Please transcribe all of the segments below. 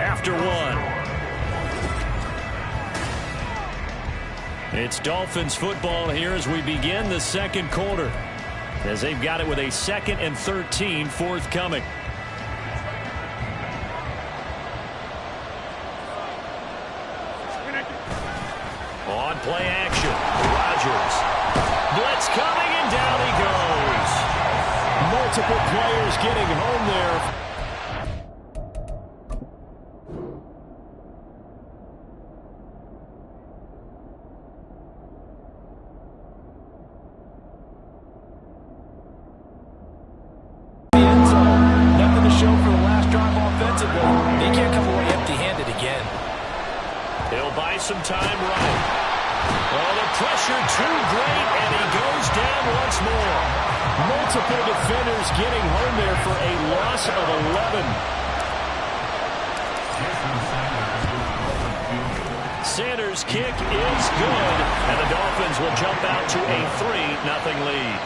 after one. It's Dolphins football here as we begin the second quarter, as they've got it with a 2nd and 13 forthcoming. On play action, Rodgers. Blitz coming, and down he goes. Multiple players getting home there. Nothing to show for the last drive offensively. They can't come away empty-handed again. He'll buy some time right. Oh, the pressure too great, and he goes down once more. Multiple defenders getting home there for a loss of 11. Sanders' kick is good, and the Dolphins will jump out to a 3-0 lead.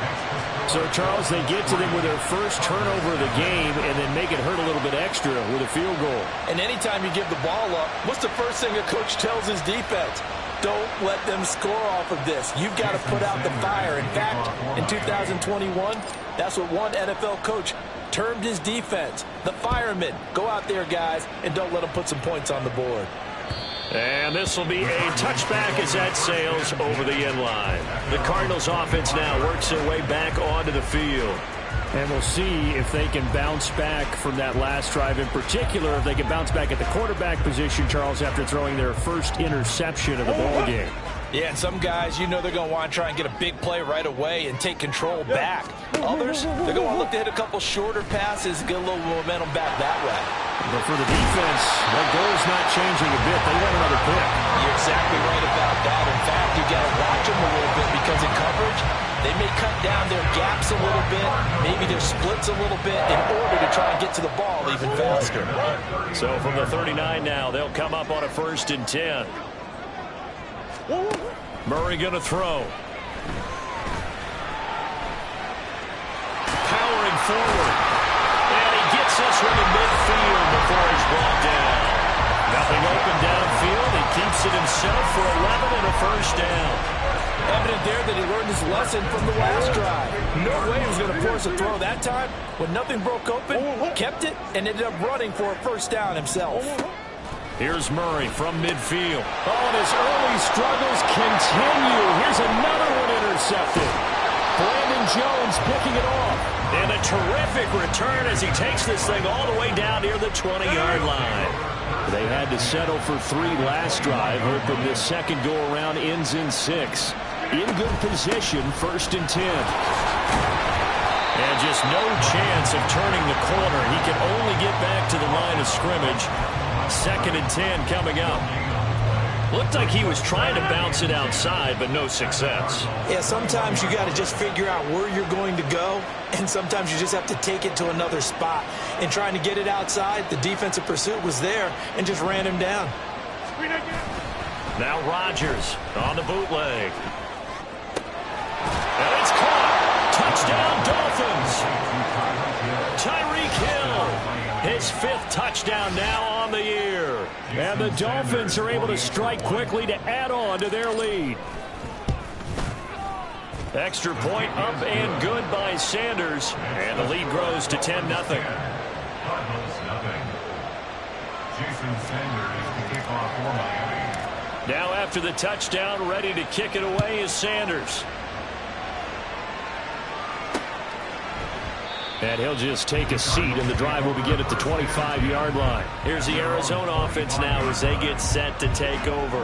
So, Charles, they get to them with their first turnover of the game and then make it hurt a little bit extra with a field goal. And anytime you give the ball up, what's the first thing a coach tells his defense? Don't let them score off of this. You've got to put out the fire. In fact, in 2021, that's what one NFL coach termed his defense. The firemen. Go out there, guys, and don't let them put some points on the board. And this will be a touchback as that sails over the end line. The Cardinals offense now works their way back onto the field. And we'll see if they can bounce back from that last drive, in particular, if they can bounce back at the quarterback position, Charles, after throwing their first interception of the ball game. Yeah, and some guys, you know they're going to want to try and get a big play right away and take control back. Others, they're going to look to hit a couple shorter passes and get a little momentum back that way. But for the defense, that goal's not changing a bit. They want another pick. You're exactly right about that. In fact, you got to watch them a little bit because in coverage, they may cut down their gaps a little bit, maybe their splits a little bit in order to try and get to the ball even faster. So from the 39 now, they'll come up on a 1st and 10. Murray going to throw. Powering forward. And he gets this one in midfield before he's brought down. Nothing open downfield. He keeps it himself for 11 and a 1st down. Evident there that he learned his lesson from the last drive. No way he was going to force a throw that time. When nothing broke open, kept it, and ended up running for a 1st down himself. Here's Murray from midfield. Oh, and his early struggles continue. Here's another one intercepted. Brandon Jones picking it off. And a terrific return as he takes this thing all the way down near the 20-yard line. They had to settle for 3 last drive, hoping this second go-around ends in 6. In good position, 1st and 10. And just no chance of turning the corner. He can only get back to the line of scrimmage. 2nd and 10 coming up. Looked like he was trying to bounce it outside, but no success. Yeah, sometimes you got to just figure out where you're going to go, and sometimes you just have to take it to another spot. In trying to get it outside, the defensive pursuit was there and just ran him down. Now Rodgers on the bootleg. And it's caught. Touchdown, Dolphins. Tyreek Hill. His 5th touchdown now on the year. And the Dolphins are able to strike quickly to add on to their lead. Extra point up and good by Sanders. And the lead grows to 10-0. Now after the touchdown, ready to kick it away is Sanders. And he'll just take a seat, and the drive will begin at the 25-yard line. Here's the Arizona offense now as they get set to take over.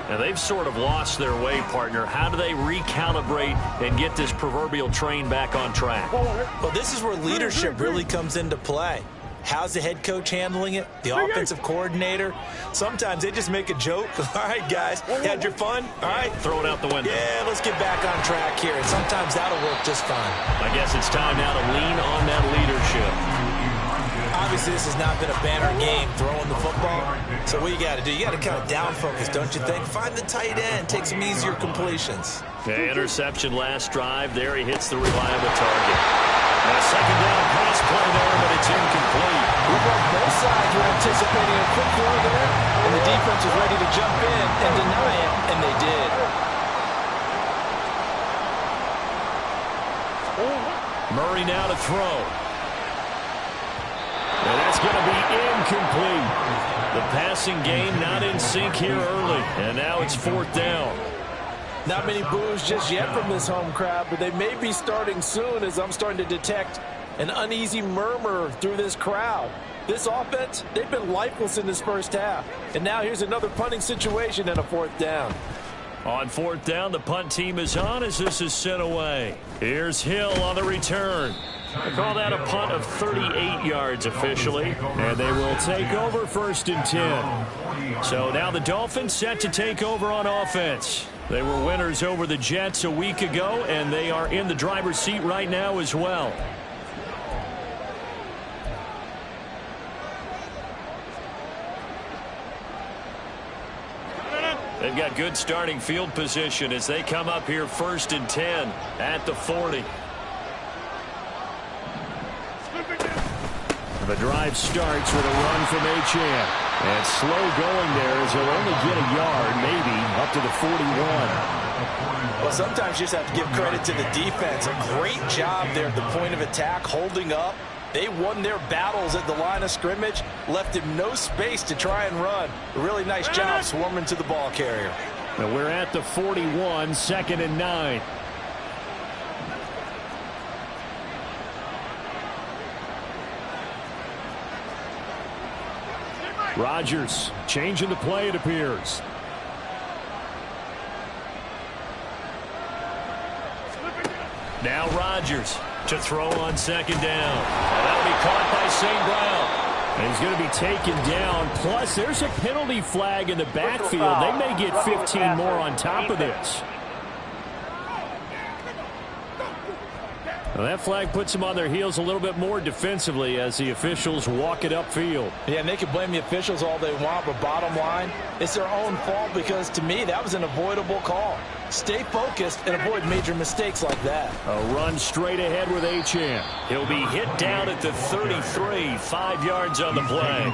Now, they've sort of lost their way, partner. How do they recalibrate and get this proverbial train back on track? Well, this is where leadership really comes into play. How's the head coach handling it? The offensive coordinator? Sometimes they just make a joke. All right, guys, had your fun? All right. Throw it out the window. Yeah, let's get back on track here. And sometimes that'll work just fine. I guess it's time now to lean on that leadership. Obviously, this has not been a banner game throwing the football. So what you got to do, you got to kind of down focus, don't you think? Find the tight end, take some easier completions. The interception last drive. There he hits the reliable target. And a 2nd down pass play there, but it's incomplete. Both sides were anticipating anticipating a quick throw there, and the defense was ready to jump in and deny it, and they did. Murray now to throw. And that's going to be incomplete. The passing game not in sync here early, and now it's 4th down. Not many boos just yet from this home crowd, but they may be starting soon as I'm starting to detect an uneasy murmur through this crowd. This offense, they've been lifeless in this first half. And now here's another punting situation and a 4th down. On 4th down, the punt team is on as this is sent away. Here's Hill on the return. They call that a punt of 38 yards officially, and they will take over 1st and 10. So now the Dolphins set to take over on offense. They were winners over the Jets a week ago, and they are in the driver's seat right now as well. They've got good starting field position as they come up here 1st and 10 at the 40. The drive starts with a run from Achane. And slow going there as he'll only get a yard, maybe, up to the 41. Well, sometimes you just have to give credit to the defense. A great job there at the point of attack, holding up. They won their battles at the line of scrimmage, left him no space to try and run. A really nice job swarming to the ball carrier. Now we're at the 41, 2nd and 9. Rodgers changing the play, it appears. Now Rodgers to throw on 2nd down. And that'll be caught by St. Brown. And he's going to be taken down. Plus, there's a penalty flag in the backfield. They may get 15 more on top of this. Well, that flag puts them on their heels a little bit more defensively as the officials walk it upfield. Yeah, and they can blame the officials all they want, but bottom line, it's their own fault because, to me, that was an avoidable call. Stay focused and avoid major mistakes like that. A run straight ahead with Achane. He'll be hit down at the 33, 5 yards on the play.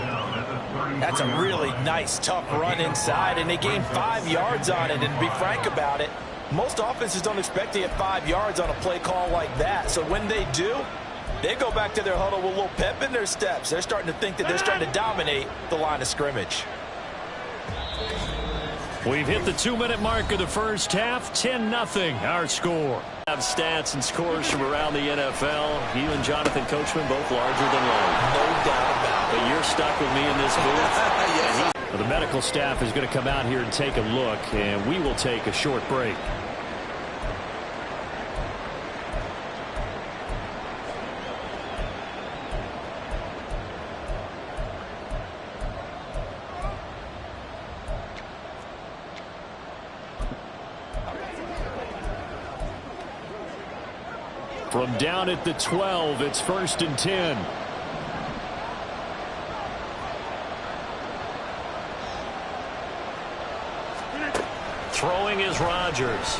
That's a really nice, tough run inside, and they gained 5 yards on it. And to be frank about it, most offenses don't expect to get 5 yards on a play call like that. So when they do, they go back to their huddle with a little pep in their steps. They're starting to think that they're starting to dominate the line of scrimmage. We've hit the 2-minute mark of the first half. 10-0 our score. Have stats and scores from around the NFL. You and Jonathan Coachman both larger than life. No doubt about it. But you're stuck with me in this booth. Yes. The medical staff is going to come out here and take a look, and we will take a short break. From down at the 12, it's 1st and 10. Throwing is Rodgers.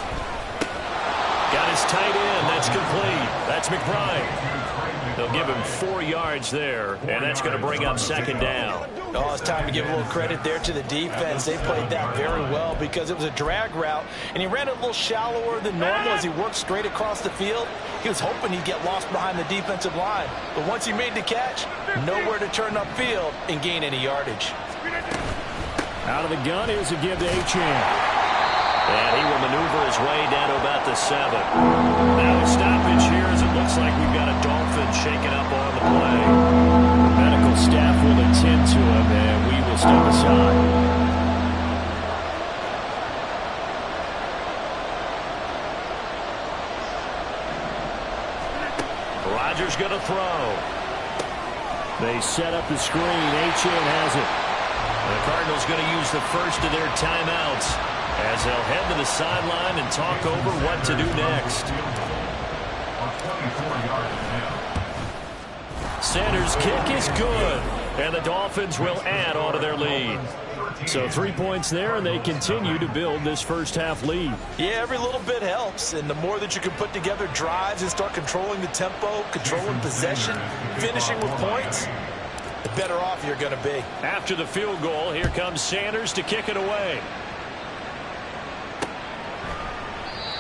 Got his tight end. That's complete. That's McBride. They'll give him 4 yards there, and that's going to bring up 2nd down. Oh, it's time to give a little credit there to the defense. They played that very well because it was a drag route, and he ran it a little shallower than normal as he worked straight across the field. He was hoping he'd get lost behind the defensive line, but once he made the catch, nowhere to turn upfield and gain any yardage. Out of the gun, here's a give to Achane. And he will maneuver his way down to about the 7. Now a stoppage here as it looks like we've got a Dolphin shaking up on the play. The medical staff will attend to him, and we will step aside. Rodgers going to throw. They set up the screen. Achane has it. The Cardinals going to use the first of their timeouts as they'll head to the sideline and talk over what to do next. Sanders' kick is good, and the Dolphins will add on to their lead. So 3 points there, and they continue to build this first half lead. Yeah, every little bit helps, and the more that you can put together drives and start controlling the tempo, controlling possession, finishing with points, the better off you're going to be. After the field goal, here comes Sanders to kick it away.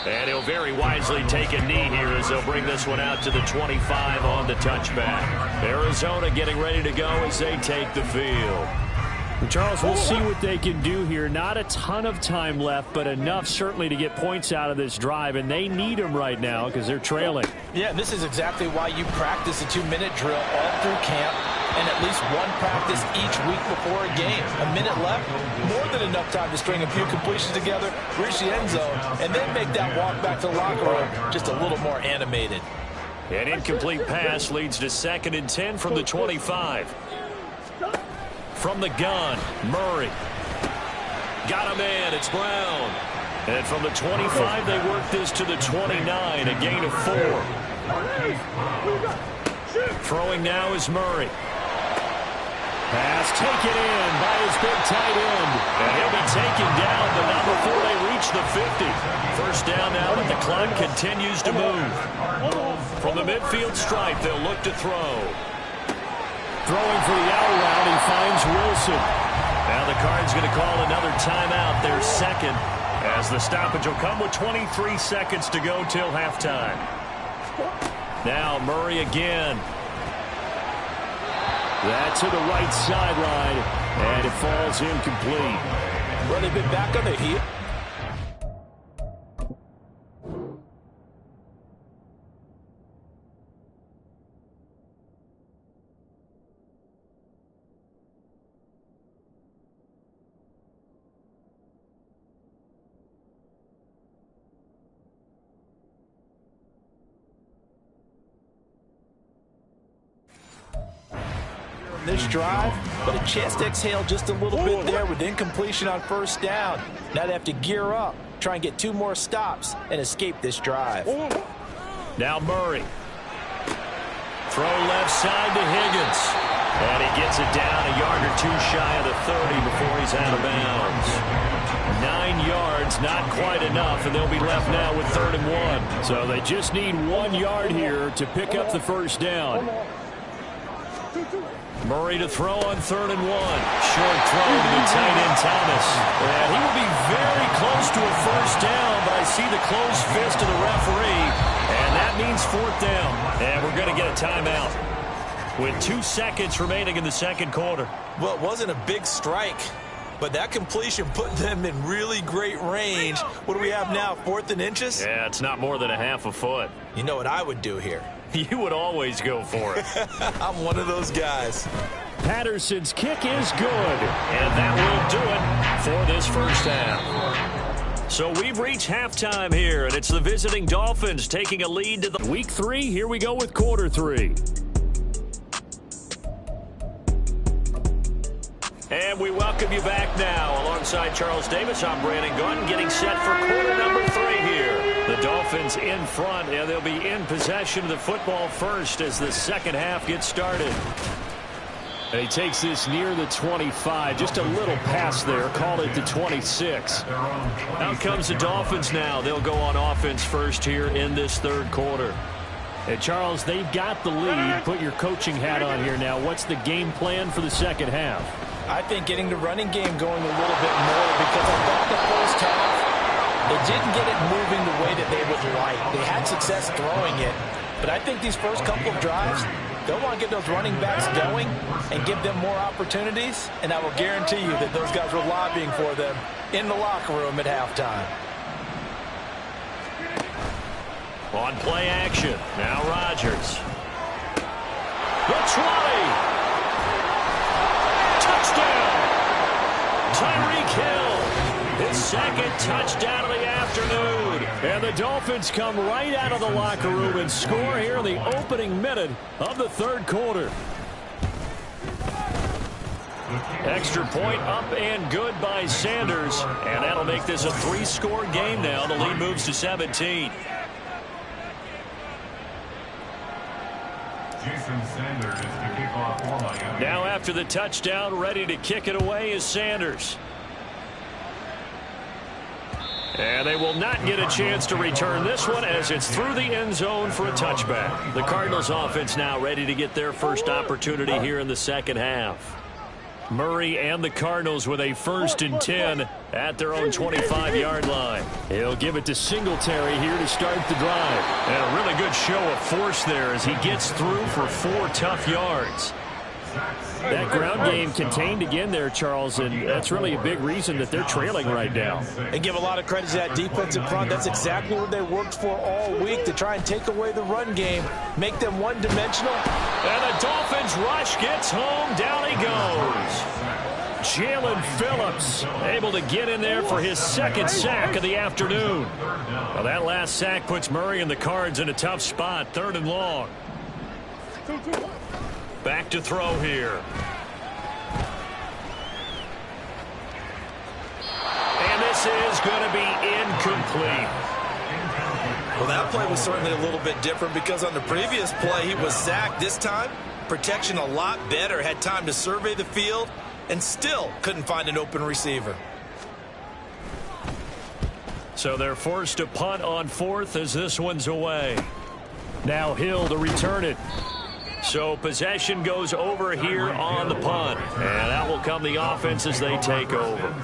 And he'll very wisely take a knee here as they'll bring this one out to the 25 on the touchback. Arizona getting ready to go as they take the field. Charles, we'll see what they can do here. Not a ton of time left, but enough certainly to get points out of this drive, and they need them right now because they're trailing. Yeah, and this is exactly why you practice a 2-minute drill all through camp and at least one practice each week before a game. A minute left, more than enough time to string a few completions together, reach the end zone, and then make that walk back to the locker room just a little more animated. An incomplete pass leads to 2nd and 10 from the 25. From the gun, Murray. Got him in, it's Brown. And from the 25, they work this to the 29, a gain of 4. Throwing now is Murray. Pass taken in by his big tight end. And he'll be taken down, but not before they reach the 50. First down now, but the clock continues to move. From the midfield stripe, they'll look to throw. Throwing for the out route, he finds Wilson. Now the Cards going to call another timeout, their second, as the stoppage will come with 23 seconds to go till halftime. Now Murray again. That's to the right sideline, and it falls incomplete. Well, they've been back on their heel. This drive, but a chance to exhale just a little bit there with incompletion on first down. Now they have to gear up, try and get 2 more stops and escape this drive. Now Murray. Throw left side to Higgins. And he gets it down a yard or 2 shy of the 30 before he's out of bounds. 9 yards, not quite enough, and they'll be left now with 3rd and 1. So they just need 1 yard here to pick up the first down. Murray to throw on 3rd and 1. Short throw to the tight end, Thomas. And he will be very close to a first down, but I see the closed fist of the referee, and that means 4th down. And we're going to get a timeout with 2 seconds remaining in the second quarter. Well, it wasn't a big strike, but that completion put them in really great range. What do we have now, 4th and inches? Yeah, it's not more than a half a foot. You know what I would do here? You would always go for it. I'm one of those guys. Patterson's kick is good. And that will do it for this first half. So we've reached halftime here, and it's the visiting Dolphins taking a lead to the Week 3. Here we go with quarter 3. And we welcome you back now. Alongside Charles Davis, I'm Brandon Gunn, getting set for quarter number 3 here. The Dolphins in front, and they'll be in possession of the football first as the second half gets started. And he takes this near the 25. Just a little pass there. Call it the 26. Out comes the Dolphins now. They'll go on offense first here in this third quarter. And Charles, they've got the lead. Put your coaching hat on here now. What's the game plan for the second half? I think getting the running game going a little bit more, because I thought the first half, they didn't get it moving the way that they would like. They had success throwing it, but I think these first couple of drives, they'll want to get those running backs going and give them more opportunities, and I will guarantee you that those guys were lobbying for them in the locker room at halftime. On play action, now Rodgers. The 20. Touchdown! Tyreek Hill, his second touchdown of the afternoon. And the Dolphins come right out of the locker room and score here in the opening minute of the third quarter. Extra point up and good by Sanders. And that'll make this a 3-score game now. The lead moves to 17. Now after the touchdown, ready to kick it away is Sanders. And they will not get a chance to return this one as it's through the end zone for a touchback. The Cardinals offense now ready to get their first opportunity here in the second half. Murray and the Cardinals with a 1st and 10 at their own 25-yard line. He'll give it to Singletary here to start the drive. And a really good show of force there as he gets through for 4 tough yards. That ground game contained again there, Charles, and that's really a big reason that they're trailing right now. And give a lot of credit to that defensive front. That's exactly what they worked for all week, to try and take away the run game, make them one-dimensional. And the Dolphins rush gets home. Down he goes. Jalen Phillips able to get in there for his 2nd sack of the afternoon. Well, that last sack puts Murray and the Cards in a tough spot, 3rd and long. Back to throw here. And this is going to be incomplete. Well, that play was certainly a little bit different because on the previous play he was sacked. This time, protection a lot better. Had time to survey the field and still couldn't find an open receiver. So they're forced to punt on 4th as this one's away. Now Hill to return it. So possession goes over here on the punt. And that will come the offense as they take over.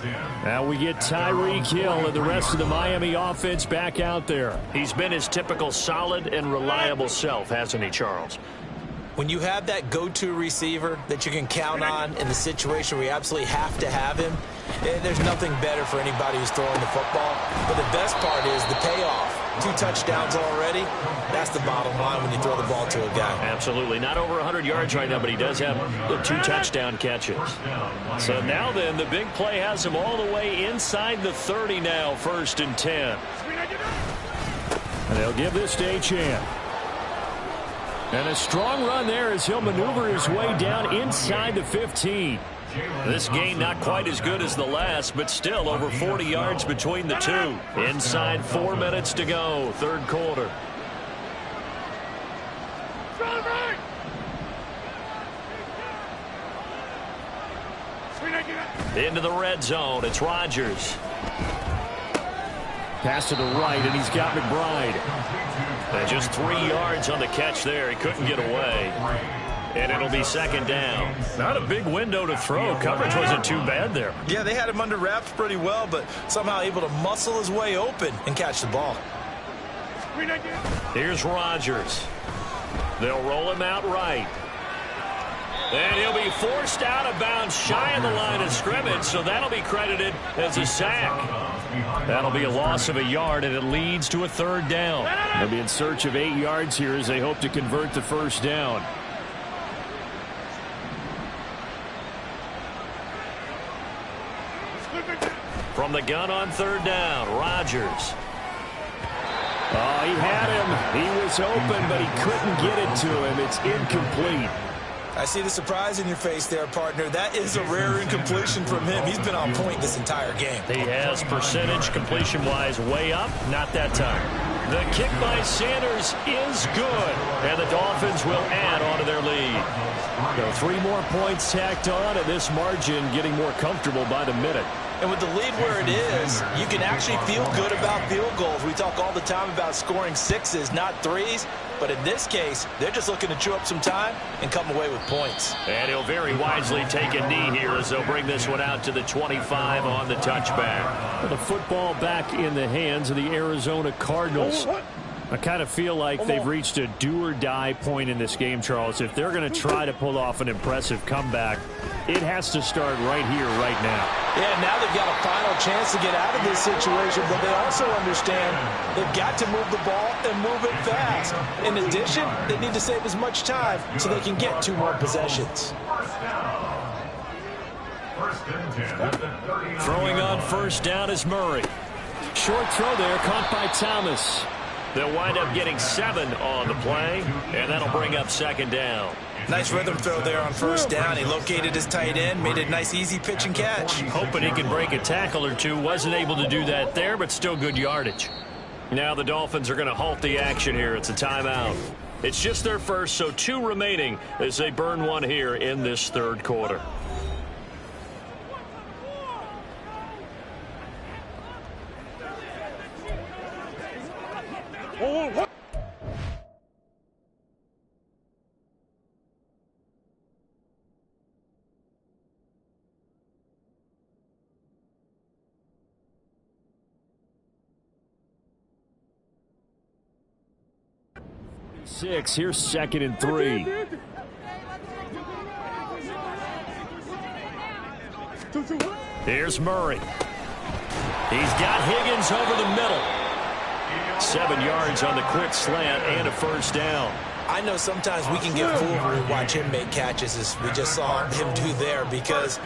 Now we get Tyreek Hill and the rest of the Miami offense back out there. He's been his typical solid and reliable self, hasn't he, Charles? When you have that go-to receiver that you can count on in the situation where you absolutely have to have him, there's nothing better for anybody who's throwing the football. But the best part is the payoff. 2 touchdowns already. That's the bottom line when you throw the ball to a guy. Absolutely. Not over 100 yards right now, but he does have the 2 touchdown catches. So now then, the big play has him all the way inside the 30 now, 1st and 10. And they'll give this to Achane. And a strong run there as he'll maneuver his way down inside the 15. This gain not quite as good as the last, but still over 40 yards between the two. Inside 4 minutes to go, 3rd quarter. Into the red zone, it's Rodgers. Pass to the right, and he's got McBride. And just 3 yards on the catch there. He couldn't get away. And it'll be 2nd down. Not a big window to throw. Coverage wasn't too bad there. Yeah, they had him under wraps pretty well, but somehow able to muscle his way open and catch the ball. Here's Rodgers. They'll roll him out right. And he'll be forced out of bounds shy of the line of scrimmage, so that'll be credited as a sack. That'll be a loss of a yard, and it leads to a 3rd down. They'll be in search of 8 yards here as they hope to convert the 1st down. From the gun on 3rd down, Rodgers. Oh, he had him. He was open, but he couldn't get it to him. It's incomplete. I see the surprise in your face there, partner. That is a rare incompletion from him. He's been on point this entire game. He has percentage completion-wise way up. Not that time. The kick by Sanders is good, and the Dolphins will add on to their lead. So 3 more points tacked on, and this margin getting more comfortable by the minute. And with the lead where it is, you can actually feel good about field goals. We talk all the time about scoring 6s, not 3s. But in this case, they're just looking to chew up some time and come away with points. And he'll very wisely take a knee here as they'll bring this one out to the 25 on the touchback. The football back in the hands of the Arizona Cardinals. I kind of feel like they've reached a do-or-die point in this game, Charles. If they're going to try to pull off an impressive comeback, it has to start right here, right now. Yeah, now they've got a final chance to get out of this situation, but they also understand they've got to move the ball and move it fast. In addition, they need to save as much time so they can get 2 more possessions. Throwing on 1st down is Murray. Short throw there, caught by Thomas. They'll wind up getting 7 on the play, and that'll bring up 2nd down. Nice rhythm throw there on 1st down. He located his tight end, made it a nice, easy pitch and catch. Hoping he can break a tackle or 2. Wasn't able to do that there, but still good yardage. Now the Dolphins are going to halt the action here. It's a timeout. It's just their first, so 2 remaining as they burn 1 here in this 3rd quarter. Six, here's 2nd and 3. Here's Murray. He's got Higgins over the middle. 7 yards on the quick slant and a first down. I know sometimes we can get fooled when we watch him make catches, as we just saw him do there, because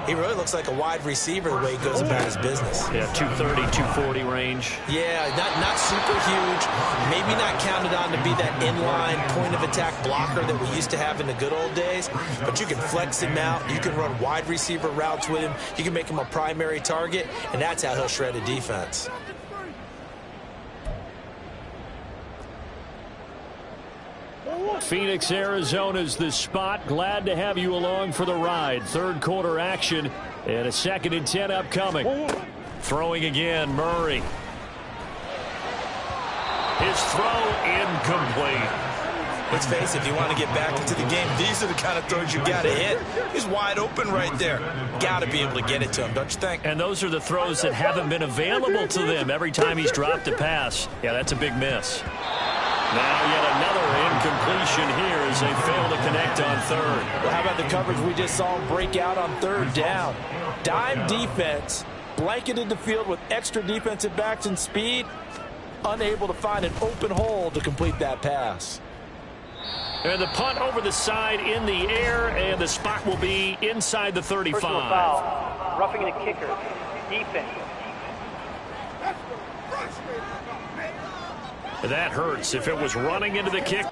he really looks like a wide receiver the way he goes about his business. Yeah, 230, 240 range. Yeah, not super huge. Maybe not counted on to be that inline point-of-attack blocker that we used to have in the good old days, but you can flex him out. You can run wide receiver routes with him. You can make him a primary target, and that's how he'll shred a defense. Phoenix, Arizona's the spot. Glad to have you along for the ride. Third quarter action and a 2nd and 10 upcoming. Throwing again, Murray. His throw incomplete. Let's face it, if you want to get back into the game, these are the kind of throws you got to hit. He's wide open right there. Got to be able to get it to him, don't you think? And those are the throws that haven't been available to them every time he's dropped a pass. Yeah, that's a big miss. Now yet another incompletion here as they fail to connect on third. Well, how about the coverage we just saw break out on third down? Dime defense, blanketed the field with extra defensive backs and speed, unable to find an open hole to complete that pass. And the punt over the side in the air, and the spot will be inside the 35. Personal foul, roughing the kicker, defense. That hurts if it was running into the kick.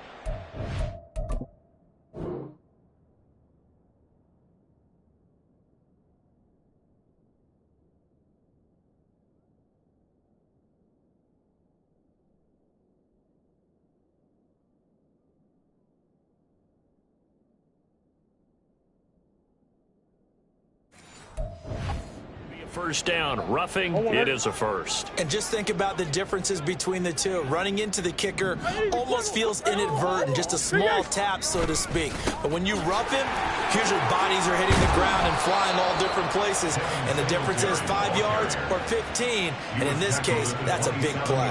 First down, roughing, it is a first. And just think about the differences between the two. Running into the kicker almost feels inadvertent, just a small tap, so to speak. But when you rough him, usually bodies are hitting the ground and flying all different places. And the difference is 5 yards or 15. And in this case, that's a big play.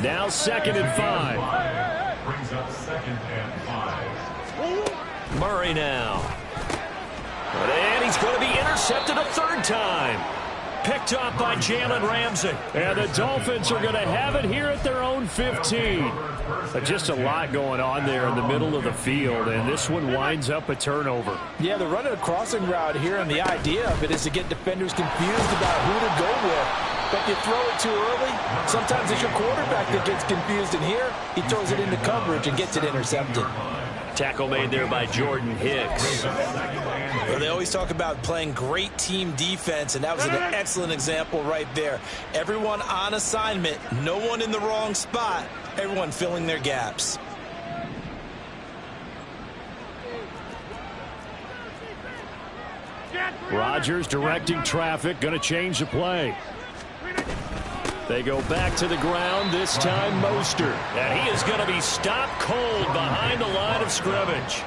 Now 2nd and 5. Brings up 2nd and 5. Murray now. And he's going to be intercepted a third time. Picked off by Jalen Ramsey. And the Dolphins are going to have it here at their own 15. Just a lot going on there in the middle of the field, and this one winds up a turnover. Yeah, they're running a crossing route here, and the idea of it is to get defenders confused about who to go with. But if you throw it too early, sometimes it's your quarterback that gets confused, and here he throws it into coverage and gets it intercepted. Tackle made there by Jordan Hicks. Well, they always talk about playing great team defense, and that was an excellent example right there. Everyone on assignment, no one in the wrong spot, everyone filling their gaps. Rodgers directing traffic, going to change the play. They go back to the ground, this time Mostert. And he is going to be stopped cold behind the line of scrimmage.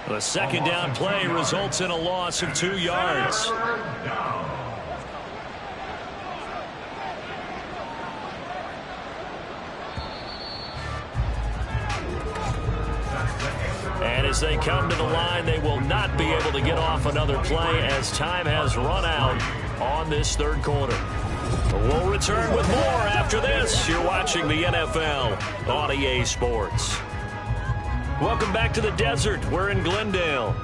The second down play results in a loss of 2 yards. And as they come to the line, they will not be able to get off another play as time has run out on this third quarter. We'll return with more after this. You're watching the NFL on EA Sports. Welcome back to the desert. We're in Glendale.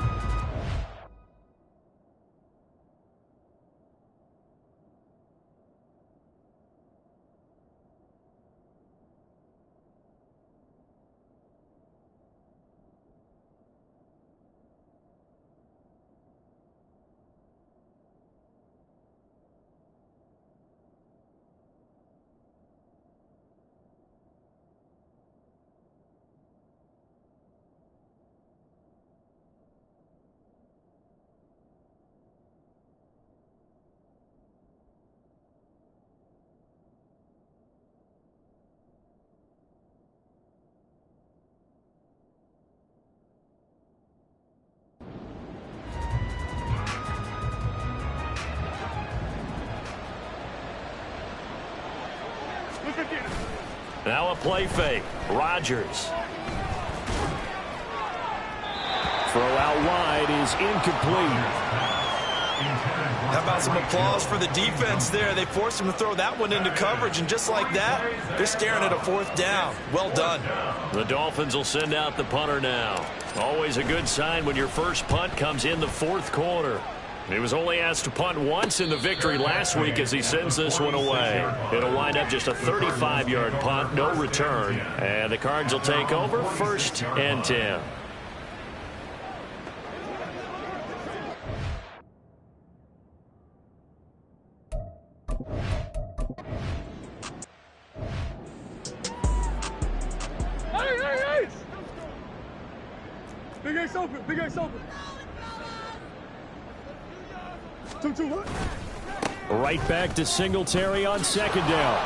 Now a play fake. Rodgers. Throw out wide is incomplete. How about some applause for the defense there? They forced him to throw that one into coverage, and just like that, they're staring at a 4th down. Well done. The Dolphins will send out the punter now. Always a good sign when your first punt comes in the 4th quarter. He was only asked to punt once in the victory last week as he sends this one away. It'll wind up just a 35-yard punt, no return. And the Cards will take over 1st and 10. Hey! Big Ace open, Big Ace open. 2-2, what? Right back to Singletary on 2nd down.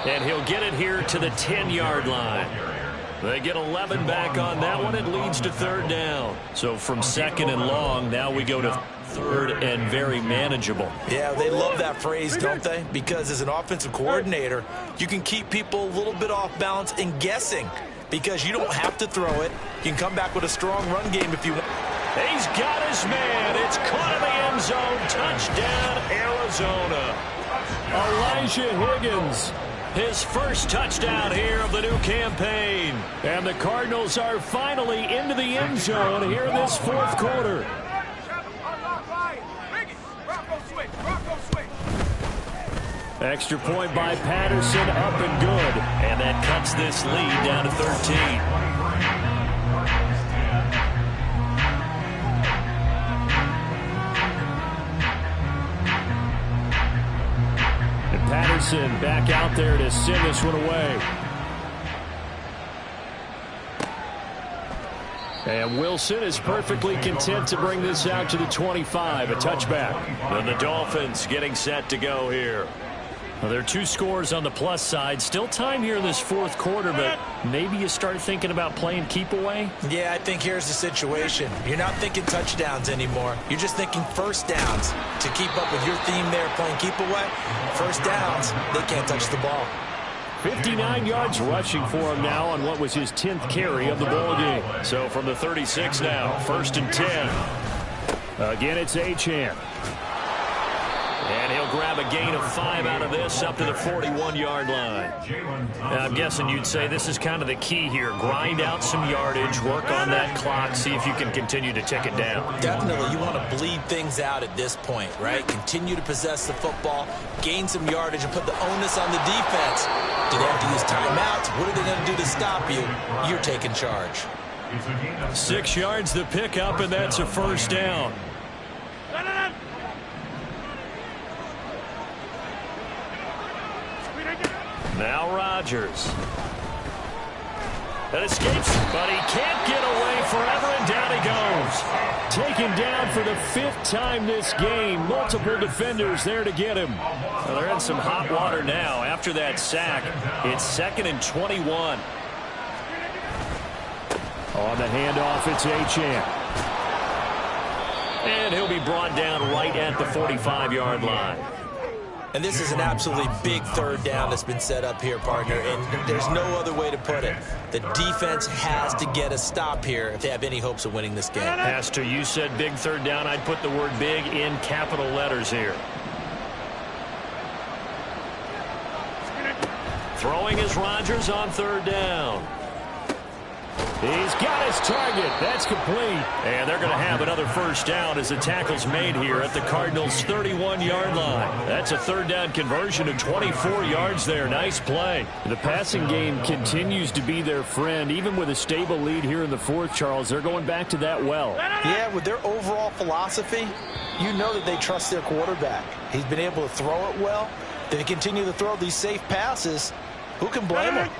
And he'll get it here to the 10-yard line. They get 11 back on that one. It leads to 3rd down. So from 2nd and long, now we go to 3rd and very manageable. Yeah, they love that phrase, don't they? Because as an offensive coordinator, you can keep people a little bit off balance and guessing because you don't have to throw it. You can come back with a strong run game if you want. He's got his man. It's caught in the end zone. Touchdown, Arizona. Elijah Higgins. His first touchdown here of the new campaign. And the Cardinals are finally into the end zone here in this 4th quarter. Extra point by Patterson, up and good. And that cuts this lead down to 13. Patterson back out there to send this one away. And Wilson is perfectly content to bring this out to the 25, a touchback. And the Dolphins getting set to go here. Well, there are 2 scores on the plus side. Still time here in this 4th quarter, but maybe you start thinking about playing keep away? Yeah, I think here's the situation. You're not thinking touchdowns anymore. You're just thinking 1st downs. To keep up with your theme there, playing keep away, 1st downs, they can't touch the ball. 59 yards rushing for him now on what was his 10th carry of the ball game. So from the 36 now, 1st and 10. Again, it's Achane. And he'll grab a gain of 5 out of this up to the 41-yard line. Now, I'm guessing you'd say this is kind of the key here. Grind out some yardage, work on that clock, see if you can continue to tick it down. Definitely. You want to bleed things out at this point, right? Continue to possess the football, gain some yardage, and put the onus on the defense. Do they have to use timeouts? What are they going to do to stop you? You're taking charge. 6 yards the pickup, and that's a 1st down. Now Rodgers. That escapes, but he can't get away forever, and down he goes. Taken down for the 5th time this game. Multiple defenders there to get him. Well, they're in some hot water now. After that sack, it's 2nd and 21. On the handoff, it's Achane. And he'll be brought down right at the 45-yard line. And this is an absolutely big 3rd down that's been set up here, partner, and there's no other way to put it. The defense has to get a stop here if they have any hopes of winning this game. Pastor, you said big 3rd down. I'd put the word big in capital letters here. Throwing is Rodgers on 3rd down. He's got his target. That's complete. And they're going to have another 1st down as the tackle's made here at the Cardinals' 31-yard line. That's a 3rd down conversion of 24 yards there. Nice play. The passing game continues to be their friend. Even with a stable lead here in the 4th, Charles, they're going back to that well. Yeah, with their overall philosophy, you know that they trust their quarterback. He's been able to throw it well. They continue to throw these safe passes. Who can blame them?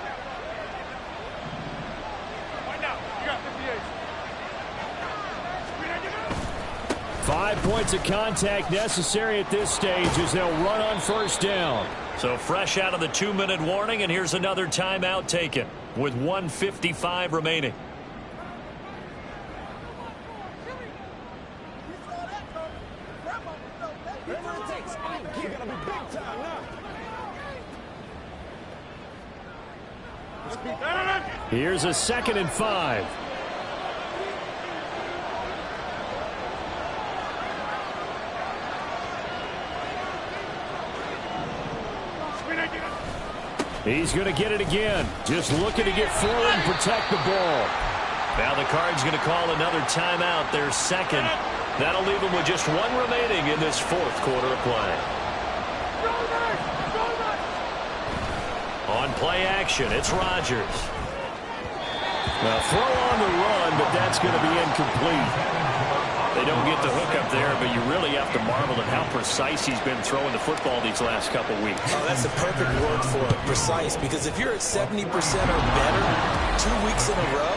5 points of contact necessary at this stage as they'll run on 1st down. So fresh out of the 2-minute warning, and here's another timeout taken with 1:55 remaining. Here's a 2nd and 5. He's going to get it again. Just looking to get forward and protect the ball. Now the Cards going to call another timeout, their 2nd. That'll leave them with just 1 remaining in this 4th quarter of play. On play action, it's Rodgers. Now throw on the run, but that's going to be incomplete. They don't get the hook up there, but you really have to marvel at how precise he's been throwing the football these last couple weeks. Oh, that's the perfect word for it, precise, because if you're at 70% or better 2 weeks in a row,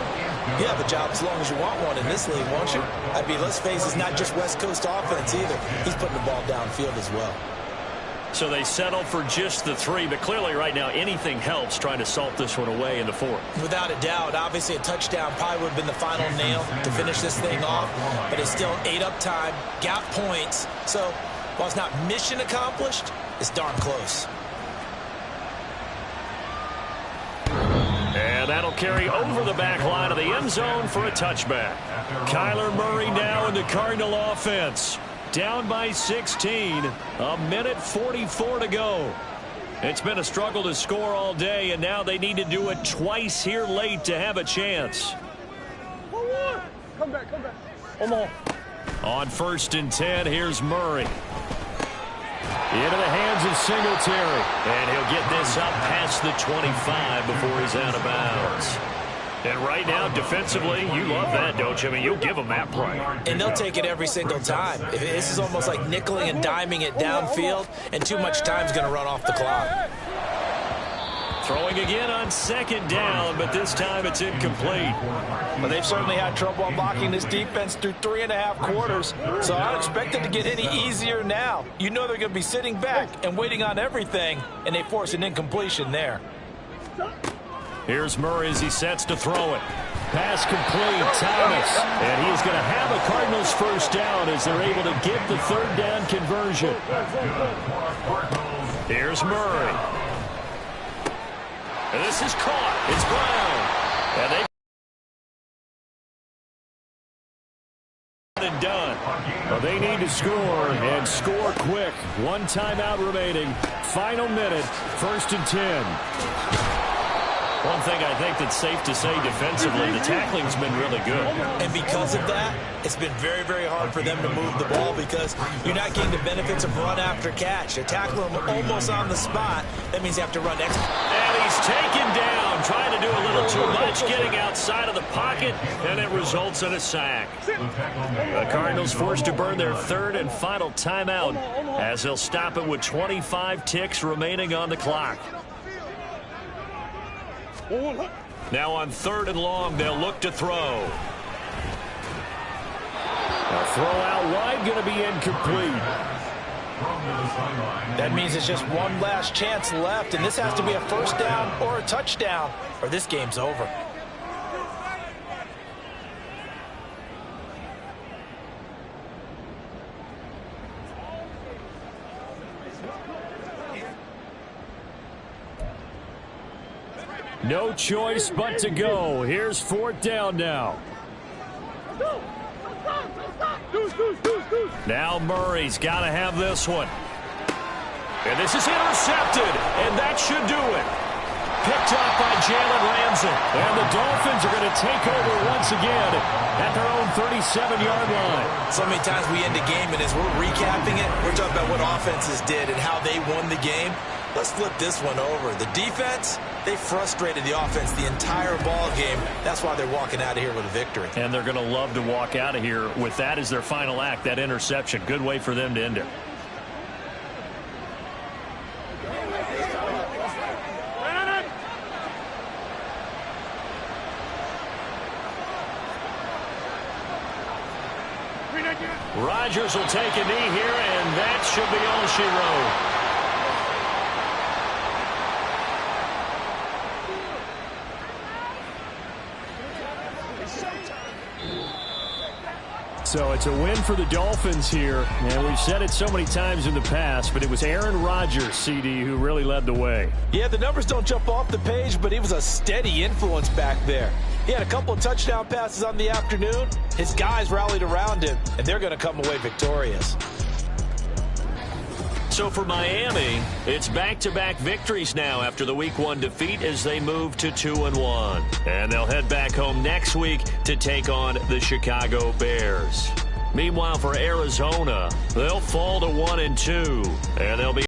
you have a job as long as you want one in this league, won't you? I mean, let's face it, it's not just West Coast offense either. He's putting the ball downfield as well. So they settle for just the 3, but clearly right now anything helps trying to salt this one away in the 4th. Without a doubt, obviously a touchdown probably would have been the final nail to finish this thing off, but it's still ate up time, got points. So while it's not mission accomplished, it's darn close. And that'll carry over the back line of the end zone for a touchback. Kyler Murray now in the Cardinal offense. Down by 16, a minute 44 to go. It's been a struggle to score all day, and now they need to do it twice here late to have a chance. Come back. Omaha. On 1st and 10, here's Murray. Into the hands of Singletary. And he'll get this up past the 25 before he's out of bounds. And right now, defensively, you love that, don't you? I mean, you'll give them that play. And they'll take it every single time. This is almost like nickeling and diming it downfield, and too much time's going to run off the clock. Throwing again on 2nd down, but this time it's incomplete. But they've certainly had trouble unlocking this defense through 3.5 quarters, so I don't expect it to get any easier now. You know they're going to be sitting back and waiting on everything, and they force an incompletion there. Here's Murray as he sets to throw it. Pass complete, Thomas. And he's going to have a Cardinals 1st down as they're able to get the 3rd down conversion. Here's Murray. And this is caught. It's Brown. And they done. Well, they need to score and score quick. 1 timeout remaining. Final minute. 1st and 10. One thing I think that's safe to say defensively, the tackling's been really good. And because of that, it's been very, very hard for them to move the ball because you're not getting the benefits of run after catch. They're tackling them almost on the spot. That means they have to run extra. And he's taken down, trying to do a little too much, getting outside of the pocket, and it results in a sack. The Cardinals forced to burn their 3rd and final timeout as they'll stop it with 25 ticks remaining on the clock. Now on 3rd and long, they'll look to throw. A throw out wide, going to be incomplete. That means it's just one last chance left, and this has to be a 1st down or a touchdown, or this game's over. No choice but to go. Here's 4th down now. Now Murray's got to have this one. And this is intercepted, and that should do it. Picked up by Jalen Ramsey. And the Dolphins are going to take over once again at their own 37-yard line. So many times we end a game, and as we're recapping it, we're talking about what offenses did and how they won the game. Let's flip this one over. The defense, they frustrated the offense the entire ball game. That's why they're walking out of here with a victory. And they're going to love to walk out of here with that as their final act, that interception. Good way for them to end it. Rodgers will take a knee here, and that should be all she wrote. So it's a win for the Dolphins here. And we've said it so many times in the past, but it was Aaron Rodgers, CD, who really led the way. Yeah, the numbers don't jump off the page, but he was a steady influence back there. He had a couple of touchdown passes on the afternoon. His guys rallied around him, and they're going to come away victorious. So for Miami, it's back-to-back victories now after the Week 1 defeat as they move to 2-1. And they'll head back home next week to take on the Chicago Bears. Meanwhile, for Arizona, they'll fall to 1-2, and they'll be